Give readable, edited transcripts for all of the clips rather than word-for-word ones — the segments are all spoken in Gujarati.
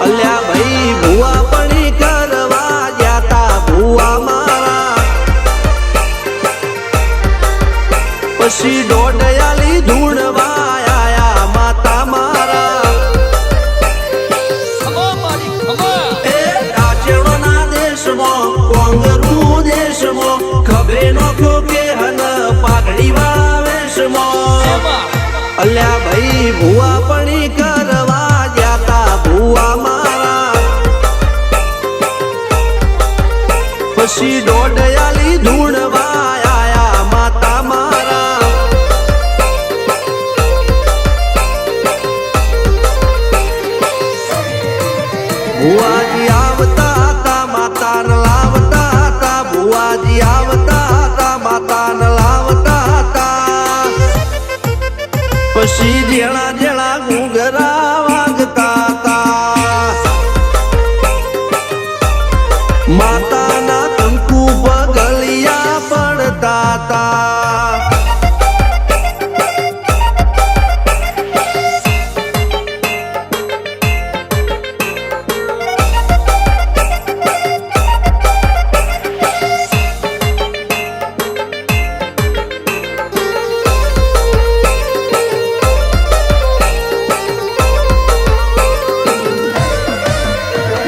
અલ્યા ભાઈ ભુવા પણી કરવા જાતા ભુવા મારા પછી દોડયાલી ધૂણવા આયા માતા મારા એ રાચેણોના દેશમાં કોંગરું દેશમાં ખબરે નોખો કે હન પાઘડી વાવેશમાં અલ્યા ભાઈ ભુવા પણી કરવા જાતા ભુવા મારા પછી દોડયાલી ધૂણવા આયા માતા મારા ભુવાજી આવતા હતા માતાને લાવતા હતા ભુવાજી આવતા હતા માતાને લાવતા હતા પછી જેણા જેણા ઘૂંઘરા વાગતા હતા માતાના કંકુ પગલિયા પડતા હતા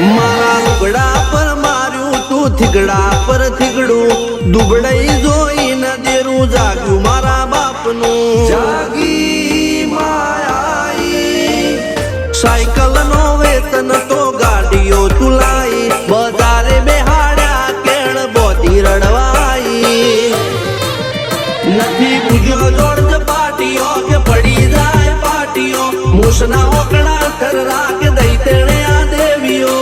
મારા લુગડા પર માર્યું તું થીગડા પર થીગડું દુબળાઈ જોઈને દેરું જાગ્યું મારા બાપનું જાગી માયાઈ સાયકલ નો વેતન તો ગાડીઓ તુલાઈ બજારે બેહાડ્યા કેણ બોધી રડવાઈ નથી પૂજ્યો જોડ પાટીઓ કે પડી જાય પાટીઓ મૂસના ઓકડા થરરા કે દઈ તેણે આ દેવીઓ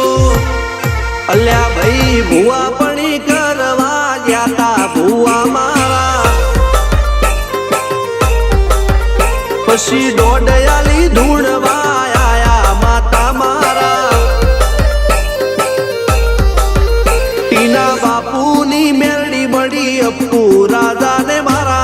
અલ્યા ભાઈ ભુવા પણી કરવા જાતા ભુવા મારા પછી દોડયાલી ધૂણવા આયા માતા મારા ટીના બાપુની મેરડી મળી અપ્પુ રાજાને મારા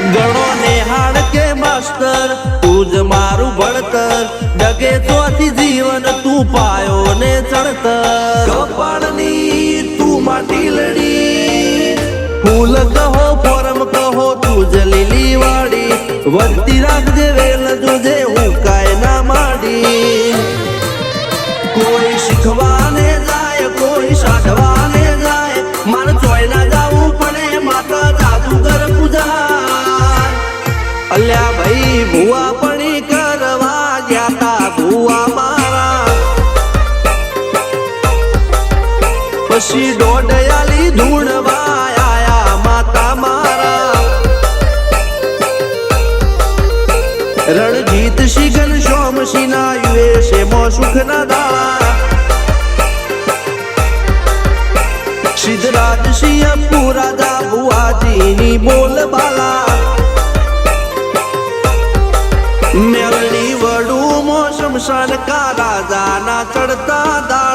ગણો નેહાળ કે માસ્ટર તું જ મારું ભણતર ડગે ચોથી જીવન તું પાયો ને ચણતર કપાળની તું માટી લડી ફૂલ કહો ફોરમ કહો તું જ લીલી વાડી વધતી રાખજે વેલ જોજે હું કાય ના માડી કોઈ શીખવાને જાય કોઈ સાધવાને જાય મારે ચોય ના જાવું પડે માતા જાદુગર પૂજા અલ્યા ભાઈ ભુવા પણી કરવા જાતા ભુવા મારા પછી દોડયાલી ધૂણવા આયા માતા મારા રણજીત શિગન સોમસિંહ ના યુએસે મો સુખ ના દાળા સિદ્ધરાજ સિંહ પુરાદા ભુવાજીની બોલ બાલા મેલની વડું મોસમ શાન કા રાજા ના ચડતા દા